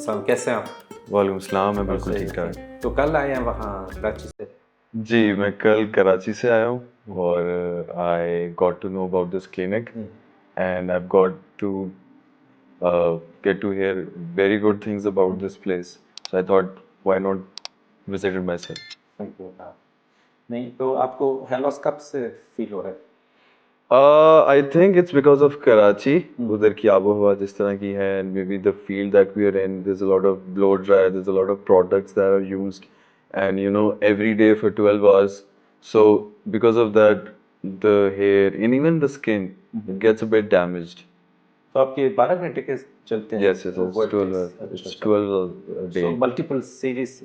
अस्सलाम, कैसे हैं आप? वालेकुम सलाम, मैं बिल्कुल सही ठीक हैं। ठाक। तो कल आए हैं वहाँ कराची से? जी, मैं कल कराची से आया हूँ और I got to know about this clinic and I got to get to hear very good things about this place. So I thought, why not visit it myself? Thank you. हाँ। नहीं तो आपको हेयर लॉस कब से feel हो रहा है? I think it's because of Karachi. उधर की आबोहवा जिस तरह की है, and maybe the field that we are in, there's a lot of blow dry, there's a lot of products that are used, and you know, every day for 12 hours. So because of that, the hair and even the skin it gets a bit damaged. तो आपके 12 घंटे के चलते हैं? Yes, it's 12 hours. It's 12 hours a day. So multiple series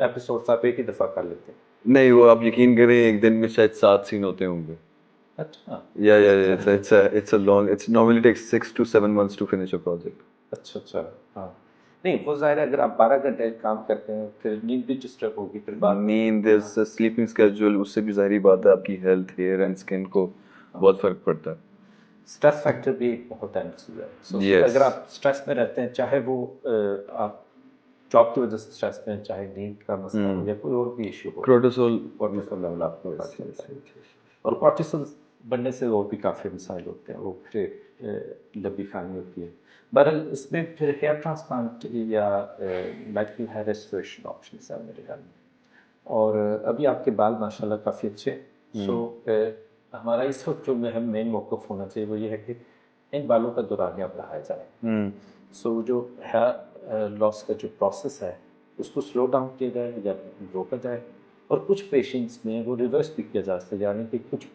episodes आप एक ही दफ़ा कर लेते हैं? नहीं, वो आप यकीन करें एक दिन में शायद 7 सीन होते होंगे. अच्छा। Yeah. It's a long. It's normally takes 6 to 7 months to finish a project. अच्छा। हाँ। नहीं वो ज़ाहिर है, अगर आप 12 घंटे काम करते हैं फिर नींद भी डिस्टर्ब होगी फिर बाद में। नींद, स्लीपिंग स्केड्यूल, उससे भी ज़ाहिर बात है आपकी हेल्थ, हेयर एंड स्किन को बहुत फर्क पड़ता है. स्ट्रेस फैक्टर भी एक बहुत है चीज़ है। So, Yes. अगर आप स्ट्रेस में रहते हैं, चाहे वो आप जॉब की वजह से स्ट्रेस में, चाहे नींद का मसला हो या कोई और भी इशू हो, कोर्टिसोल लेवल आपको बढ़ जाता है। और कॉर्टिसोल बढ़ने से और भी काफ़ी मसाइल होते हैं, वो फिर लंबी खानी होती है। बहरहाल इसमें फिर हेयर ट्रांसप्लांट या मेडिकल हेयर रेस्टोरेशन ऑप्शन है मेरे ख्याल में। और अभी आपके बाल माशाल्लाह काफ़ी अच्छे हैं। सो हमारा इस वक्त जो मेन मौक़िफ़ होना चाहिए वो ये है कि इन बालों का दौरानिया बढ़ाया जाए। सो जो हेयर लॉस का जो प्रोसेस है उसको स्लो डाउन किया जाए या रोका जाए। और कुछ पेशेंट्स में वो रिवर्स भी किया जा सकता है, यानी कि कुछ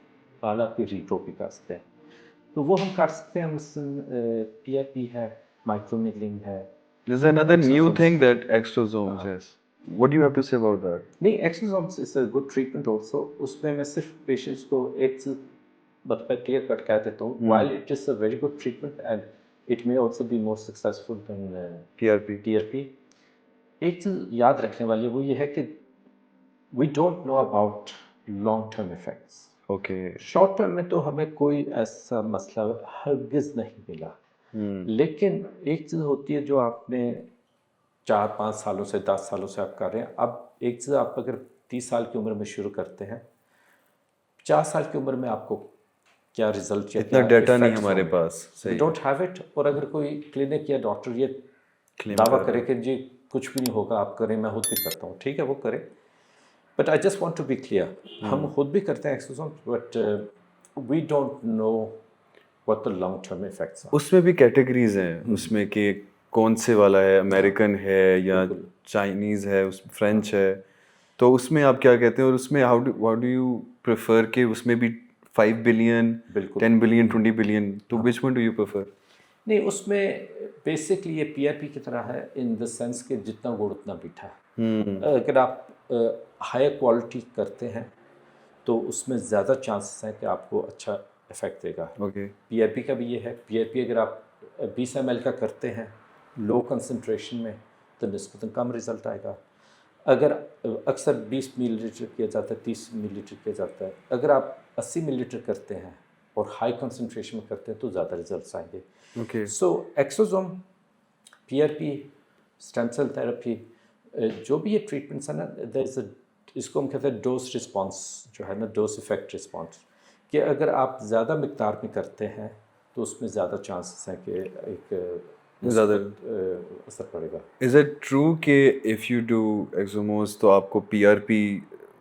बाल आपके रीग्रो भी कर सकते हैं। तो वो हम कर सकते हैं, मसलन PRP है, माइक्रो नीडलिंग है। There's another new Exosomes. thing that exosomes has. What do you have to say about that? नहीं, exosomes is a good treatment also. उसमें मैं सिर्फ पेशेंट्स को एक चीज क्लियर कट कह देता हूँ, while it is a very good treatment and it may also be more successful than PRP। एक चीज याद रखने वाली वो ये है कि we don't know about long term effects. Okay. Short term में तो हमें कोई ऐसा मसला हरगिज नहीं मिला, लेकिन एक चीज़ होती है जो आपने 4-5 सालों से 10 सालों से आप कर रहे हैं। अब एक चीज़ आप अगर 30 साल की उम्र में शुरू करते हैं, 50 साल की उम्र में आपको क्या रिजल्ट या इतना डेटा नहीं हमारे पास, वी डोंट हैव इट। और अगर कोई क्लिनिक या डॉक्टर ये दावा करे कि जी कुछ भी नहीं होगा, आप करें, मैं खुद भी करता हूँ, ठीक है वो करें। But I just want to be clear, हम खुद भी करते हैं exercise, but we don't know what the long term effects are. उसमें भी कैटेगरीज हैं उसमें कि कौन से वाला है, अमेरिकन है या चाइनीज़ है, उस फ्रेंच है, तो उसमें आप क्या कहते हैं? और उसमें हाउ डू यू प्रेफर कि उसमें भी 5 बिलियन, 10 बिलियन, 20 बिलियन, तो which one do you prefer? नहीं, उसमें बेसिकली ये PRP की तरह है इन द सेंस कि जितना गुड़ उतना मीठा। अगर आप हाई क्वालिटी करते हैं तो उसमें ज़्यादा चांसेस हैं कि आपको अच्छा इफेक्ट देगा। PRP का भी ये है, PRP अगर आप 20 ml का करते हैं लो कंसंट्रेशन में तो निस्बतन कम रिज़ल्ट आएगा। अगर अक्सर 20 मिलीलीटर किया जाता है, 30 मिलीलीटर किया जाता है, अगर आप 80 मिलीलीटर करते हैं और हाई कंसंट्रेशन में करते हैं तो ज़्यादा रिजल्ट्स आएंगे। So exosome, PRP, stem cell therapy, जो भी ये ट्रीटमेंट्स है ना, देयर इज इसको हम कहते हैं डोज रिस्पॉन्स, जो है ना डोज इफेक्ट रिस्पॉन्स, कि अगर आप ज़्यादा मिकदार में करते हैं तो उसमें ज़्यादा चांसेस हैं कि एक ज़्यादा असर पड़ेगा। इज़ इट ट्रू कि इफ़ यू डू एक्सोमोस तो आपको PRP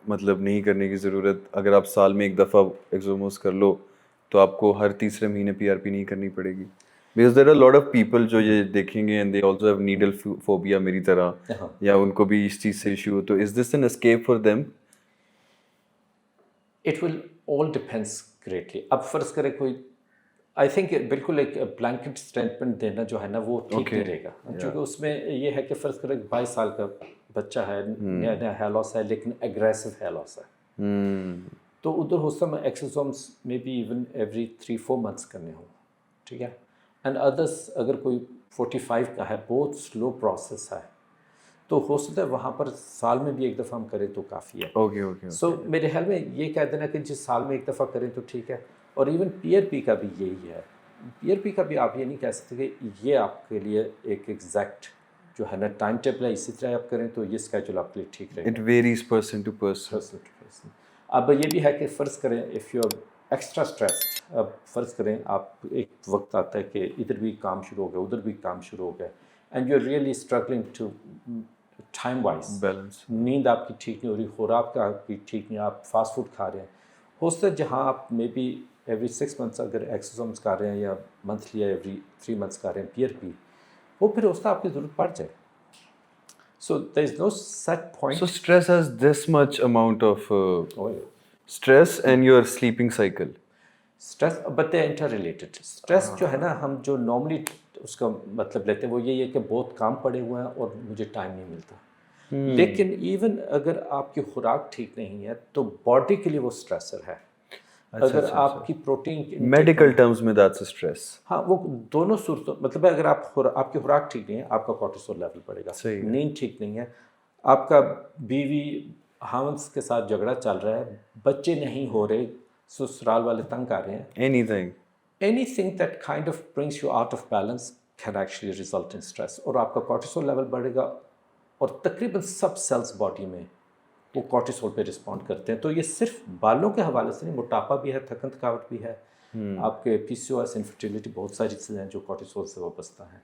मतलब नहीं करने की ज़रूरत, अगर आप साल में एक दफ़ा एक्सोमोस कर लो तो आपको हर तीसरे महीने PRP नहीं करनी पड़ेगी? Because there are lot of people जो ये देखेंगे and they also have needle phobia मेरी तरह, या उनको भी इस चीज़ से इशू हो, तो is this an escape for them? It will all depends greatly. अब फ़र्ज़ करें कोई, आई थिंक बिल्कुल एक ब्लैंकेट स्टेटमेंट देना जो है ना वो ठीक नहीं रहेगा, क्योंकि उसमें ये है कि फ़र्ज़ करें 22 साल का बच्चा है, नया नया हेयर लॉस है लेकिन एग्रेसिव हेयर लॉस है, तो उधर हो सकता है exosomes may be even every 3-4 months करने हो, ठीक है। एंड अदर्स अगर कोई 45 का है, बहुत स्लो प्रोसेस है, तो हो सकता है वहाँ पर साल में भी एक दफ़ा हम करें तो काफ़ी है। सो मेरे ख्याल में ये कह देना कि जिस साल में एक दफ़ा करें तो ठीक है। और इवन PRP का भी यही है। PRP का भी आप ये नहीं कह सकते कि ये आपके लिए एक एग्जैक्ट जो है ना टाइम टेबल है इसी तरह आप करें तो ये स्केड्यूल आपके लिए ठीक रहेगा। It varies person to person. Person to person. अब ये भी है कि फ़र्ज़ करें if you are extra stressed, अब फ़र्ज़ करें आप एक वक्त आता है कि इधर भी काम शुरू हो गया उधर भी काम शुरू हो गया and you are really struggling to time wise, balance. नींद आपकी ठीक नहीं हो रही, खुराक आपकी ठीक नहीं, आप फास्ट फूड खा रहे हैं, हो सकता है जहाँ आप मे बी एवरी 6 मंथ्स अगर एक्सरसाइज कर रहे हैं या मंथली या एवरी 3 मंथ्स कर रहे हैं PRP, वो फिर उसका आपकी ज़रूरत पड़ जाए। So there is no set point. So stress has this much amount of stress and your sleeping cycle. Stress but they inter related. Stress जो है ना हम जो नॉर्मली उसका मतलब लेते हैं वो यही है कि बहुत काम पड़े हुए हैं और मुझे टाइम नहीं मिलता। लेकिन इवन अगर आपकी खुराक ठीक नहीं है तो बॉडी के लिए वो स्ट्रेसर है। अगर आपकी प्रोटीन मेडिकल टर्म्स में दैट्स अ स्ट्रेस। हाँ, वो दोनों सूरतों मतलब अगर आपकी खुराक ठीक नहीं है आपका कोर्टिसोल लेवल बढ़ेगा, नींद ठीक नहीं है, आपका बीवी हाउंस के साथ झगड़ा चल रहा है, बच्चे नहीं हो रहे, ससुराल वाले तंग कर रहे हैं, anything that kind of brings you out of balance can actually result in stress और आपका कोर्टिसोल लेवल बढ़ेगा और तकरीबन सब सेल्स बॉडी में वो कोर्टिसोल पे रिस्पॉन्ड करते हैं। तो ये सिर्फ बालों के हवाले से नहीं, मोटापा भी है, थकन थकावट भी है, आपके PCOS, इनफर्टिलिटी, बहुत सारी चीज़ें हैं जो कोर्टिसोल से वाबस्ता हैं।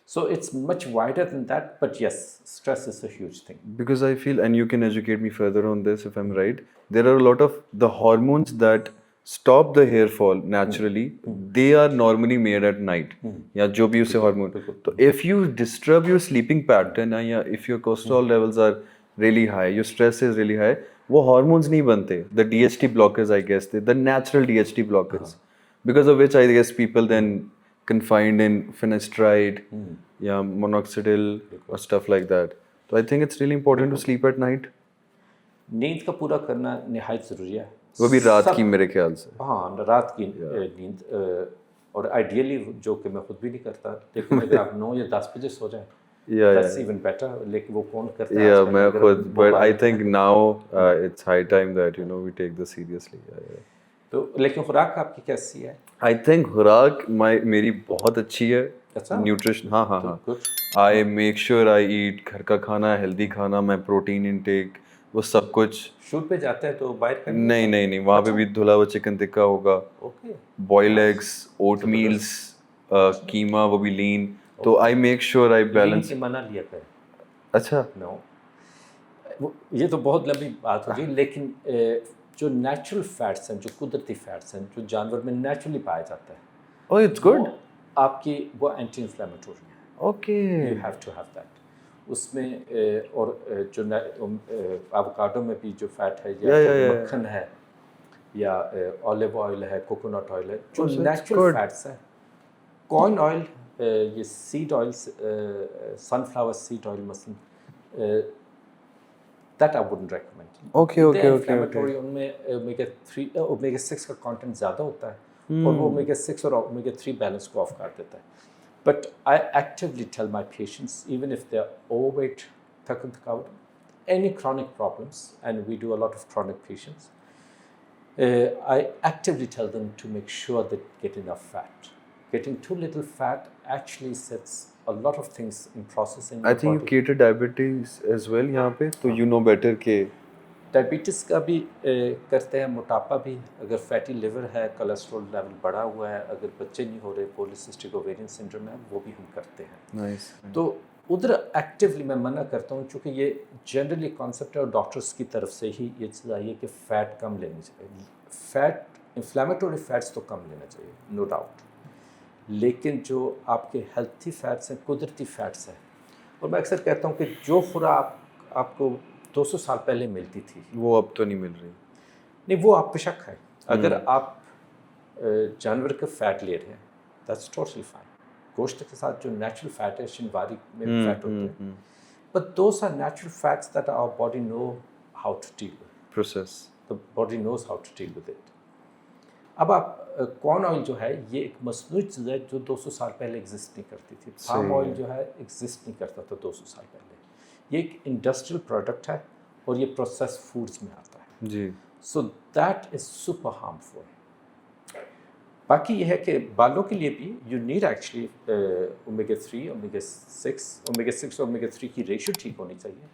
So it's much wider than that, but yes, stress is a huge thing. Because I feel, and you can educate me further on this if I'm right, there are a lot of the hormones that stop the hair fall naturally, they are normally made at night. या जो भी उसे hormone, तो if you disturb your sleeping pattern या if your cortisol levels are really high, your stress is really high, वो hormones नहीं बनते, the DHT blockers I guess, the natural DHT blockers, because of which I guess people then confined in finasteride या monoxidil or stuff like that. So I think it's really important to sleep at night. नींद का पूरा करना निहायत ज़रूरी है, वो भी रात की मेरे ख्याल से। हाँ, रात की नींद, और आइडियली जो कि मैं खुद भी नहीं करता, लेकिन अगर आप 9 या 10 बजे सो जाएं that's even better, लेकिन वो कौन करता है आजकल, मैं खुद, but I think now it's high time that we take this seriously. तो लेकिन खुराक आपकी कैसी है? I think खुराक मेरी बहुत अच्छी है। न्यूट्रिशन, हाँ। I make sure I eat घर का खाना, हेल्दी खाना, मैं प्रोटीन इनटेक, वो सब कुछ। शूट पे जाते हैं तो बाहर का नहीं, वहाँ पे भी धुला हुआ चिकन टिक्का होगा, बॉइल्ड एग्स, ओट मील्स, कीमा, वो भी लीन। तो I make sure I balance. मना लिया करें। अच्छा, नो, ये तो बहुत लंबी बात होगी, लेकिन जो नेचुरल फैट्स हैं, जो कुदरती फैट्स हैं, जो जानवर में नेचुरली पाया जाता है, ओह इट्स गुड, आपकी वो एंटी इन्फ्लेमेटोरी है। Okay, you have to have that. उसमें और जो एवोकाडो में भी जो फैट है या मक्खन है या ऑलिव ऑयल है, कोकोनट ऑयल है, जो नेचुरल फैट्स हैं, कॉर्न ऑयल, ये seed oils, sunflower seed oil मसलन, that I wouldn't recommend. Okay. उनमें ओमेगा 6 का कंटेंट ज़्यादा होता है और वो ओमेगा 6 और ओमेगा 3 बैलेंस को ऑफ कर देता है। But I actively tell my patients, even if they are overweight, थकन थकावट, any chronic problems, and we do a lot of chronic patients, I actively tell them to make sure they get enough fat. Getting too little fat actually sets a lot of things in processing. I think you cater diabetes as well यहाँ पे, तो you know better के diabetes का भी करते हैं, मोटापा भी, अगर फैटी लिवर है, कोलेस्ट्रॉल लेवल बढ़ा हुआ है, अगर बच्चे नहीं हो रहे, पॉलीसिस्टिक ओवेरियन सिंड्रोम है, वो भी हम करते हैं। Nice. तो उधर एक्टिवली मैं मना करता हूँ, क्योंकि ये जनरली कॉन्सेप्ट है और डॉक्टर्स की तरफ से ही ये चीज़ आई है कि फ़ैट कम लेनी चाहिए। फ़ैट, इन्फ्लेमेटोरी फैट्स तो कम लेना चाहिए, नो डाउट, लेकिन जो आपके हेल्थी फैट्स हैं, कुदरती फैट्स हैं, और मैं अक्सर कहता हूँ कि जो खुराक आपको 200 साल पहले मिलती थी वो अब तो नहीं मिल रही। नहीं, वो आप बेशक है, अगर आप जानवर का फैट ले रहे हैं, दैट्स टोटली फाइन। गोश्त के साथ जो नेचुरल फैट है, शिनवारी में फैट होते हैं, but those are natural fats that our body know how to deal with, process, the body knows how to deal with it. अब आप कॉर्न ऑयल जो है, ये एक मसनूई चीज़ है जो 200 साल पहले एग्जिस्ट नहीं करती थी। पाम ऑयल जो है एग्जिस्ट नहीं करता था 200 साल पहले। ये एक इंडस्ट्रियल प्रोडक्ट है और ये प्रोसेस फूड्स में आता है जी। So that is super harmful. बाकी ये है कि बालों के लिए भी you need actually omega 3, omega 6 omega 3 की रेशियो ठीक होनी चाहिए,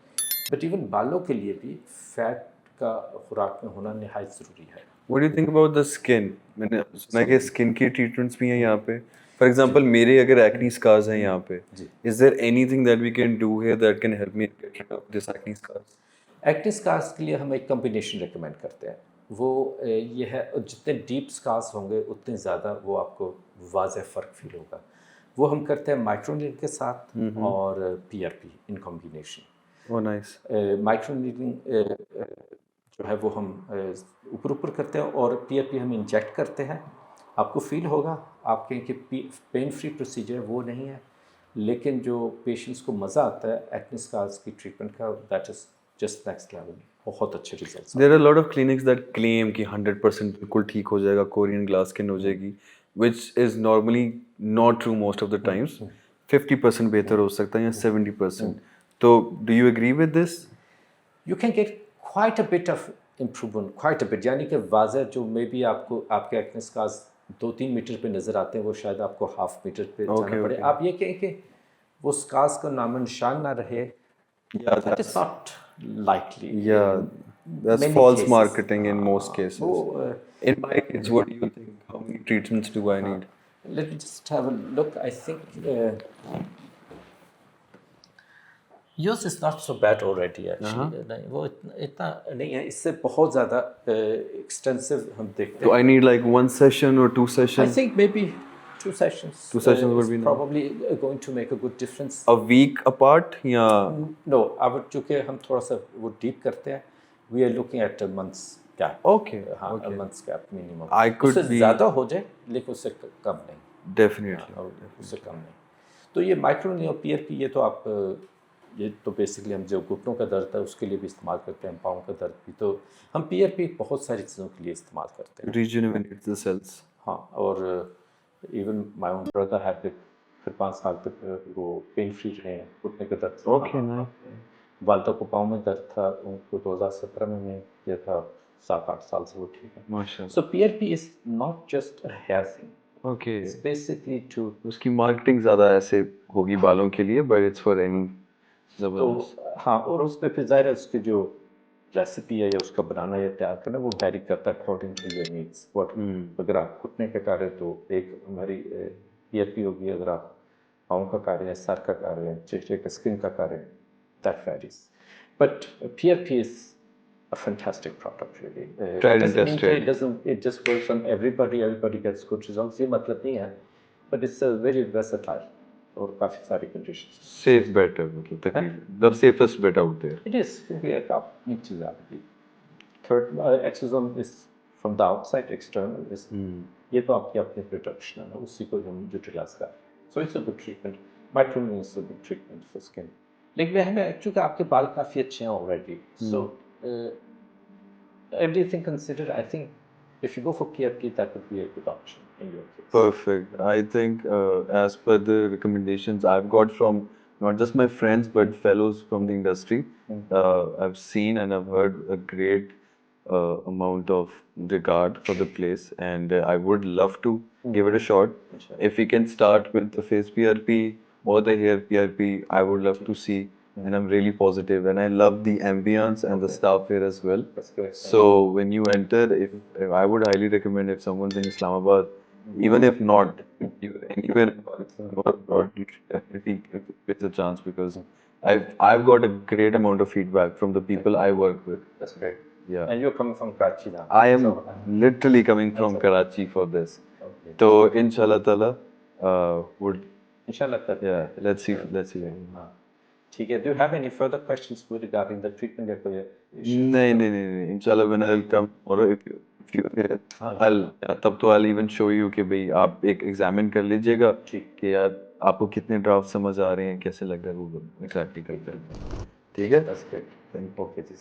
बट इवन बालों के लिए भी फैट का खुराक में होना निहायत ज़रूरी है। What do you think about the skin? मैंने सुना है कि स्किन की ट्रीटमेंट्स भी हैं यहाँ पे. For example, मेरे अगर acne scars हैं यहाँ पे, जी। is there anything that we can do here that can help me get rid of this acne scars? Acne scars के लिए हम एक कम्बिनेशन रिकमेंड करते हैं। वो ये है, जितने डीप स्कार्स होंगे उतने ज़्यादा वो आपको वाज़ेह फ़र्क फील होगा। वो हम करते हैं माइक्रोनीडिंग के साथ और PRP in combination. Oh, nice. माइक्रोनीडिंग जो है वो हम ऊपर ऊपर करते हैं और पीआरपी हम इंजेक्ट करते हैं। आपको फील होगा, आप कहें कि पेन फ्री प्रोसीजर वो नहीं है, लेकिन जो पेशेंट्स को मज़ा आता है एक्ने स्कार्स की ट्रीटमेंट का, that is just next level. बहुत अच्छे results. There are a lot of clinics that claim कि 100% बिल्कुल ठीक हो जाएगा, कोरियन ग्लास स्किन हो जाएगी, which is normally not true most of the times. 50% बेहतर हो सकता है या 70%. तो do you agree with this? You can get quite a bit of improvement, quite a bit, यानी कि वाज़ह जो मे बी आपको आपके एक्ने स्कार्स 2-3 मीटर पे नज़र आते हैं, वो शायद आपको हाफ मीटर पे जाना पड़े। आप ये कहें कि वो स्कार्स का नामो निशान ना रहे, that is not likely. Yeah, that's many false cases. marketing in most cases. वो In my case, what do you think? How many treatments do I need? let me just have a look. I think yours is not so bad already actually. नहीं, वो इतना नहीं है, इससे बहुत ज़्यादा extensive हम देखते Do हैं। I need like one session or two I sessions? think maybe 2 sessions. 2 sessions would is be enough. probably going to make a good difference. A week apart? Yeah. No, अब चूँकि हम थोड़ा सा वो deep करते हैं, we are looking at a month's gap. Okay. हाँ, Okay. a month's gap minimum. I could उससे be- ज़्यादा हो जाए, लेकिन उससे कम नहीं। Definitely. और उससे कम नहीं। तो ये माइक्रोनी और पीआरपी, ये तो आप ये तो बेसिकली हम जो घुटनों का दर्द है उसके लिए भी इस्तेमाल करते हैं, पाँव का दर्द भी, तो हम पीआरपी बहुत सारी चीज़ों के लिए इस्तेमाल करते हैं। Rejuvenate the cells. हाँ, और even my own brother had it, फिर 5 साल तक वो पेन फ्री रहे हैं, घुटने का दर्द। Okay, nice. वालदा को पाँव में दर्द था, उनको 2017 में मैं किया था, 7-8 साल से वो ठीक है। MashaAllah. So PRP is not just a hair thing. Okay. It's basically to उसकी मार्केटिंग ज़्यादा ऐसे होगी बालों के लिए, but it's for any तो ज़बरदस्त. हाँ, और उस पे फिर ज़ाहिर है उसकी जो रेसिपी है या उसका बनाना या तैयार करना वो वेरी करता है अकॉर्डिंग टू योर नीड्स। अगर आप घुटने का कार्य तो एक हमारी पीआरपी होगी, अगर आप पाँव का कार्य है, सर का कार्य है, चेहरे का स्किन का कार्य है, that varies. But PRP is a fantastic product really. Tried and Doesn't mean tested. it just works on everybody gets good results, ये मतलब नहीं है, but it's a very versatile और काफ़ी सारी conditions। Safe bet है, मतलब तकरीबन the safest bet out there. It is, क्योंकि एक आप एक चीज़ आपकी third exosome is from the outside, external is ये तो आपकी अपनी production है, उसी को हम utilize कर, so it's a good treatment। Microneedling is a good treatment for skin। लेकिन है चूँकि आपके बाल काफ़ी अच्छे हैं already, so everything considered, I think if you go for PRP, that would be a good option in your case. Perfect. I think as per the recommendations I've got from not just my friends but fellows from the industry, I've seen and I've heard a great amount of regard for the place, and I would love to give it a shot. If we can start with the face PRP or the hair PRP, I would love to see. And I'm really positive, and I love the ambience and the staff here as well. That's great. So when you enter, if I would highly recommend, if someone's in Islamabad, even if not, anywhere in Pakistan or abroad, you should definitely give it a chance, because I've got a great amount of feedback from the people I work with. That's great. Yeah. And you're coming from Karachi now. I am literally coming from Karachi for this. Okay. So inshallah ta'ala, would Inshallah. yeah, let's see. ठीक है. Do you have any further questions regarding the treatment या कोई issue? नहीं. Inshallah, when I'll come tomorrow, if you तब तो I'll even show you कि भाई आप एक examine कर लीजिएगा कि यार आपको कितने ड्राफ्ट समझ आ रहे हैं, कैसे लग रहा है वो exactly करते हैं. ठीक है? That's great. Okay, ji.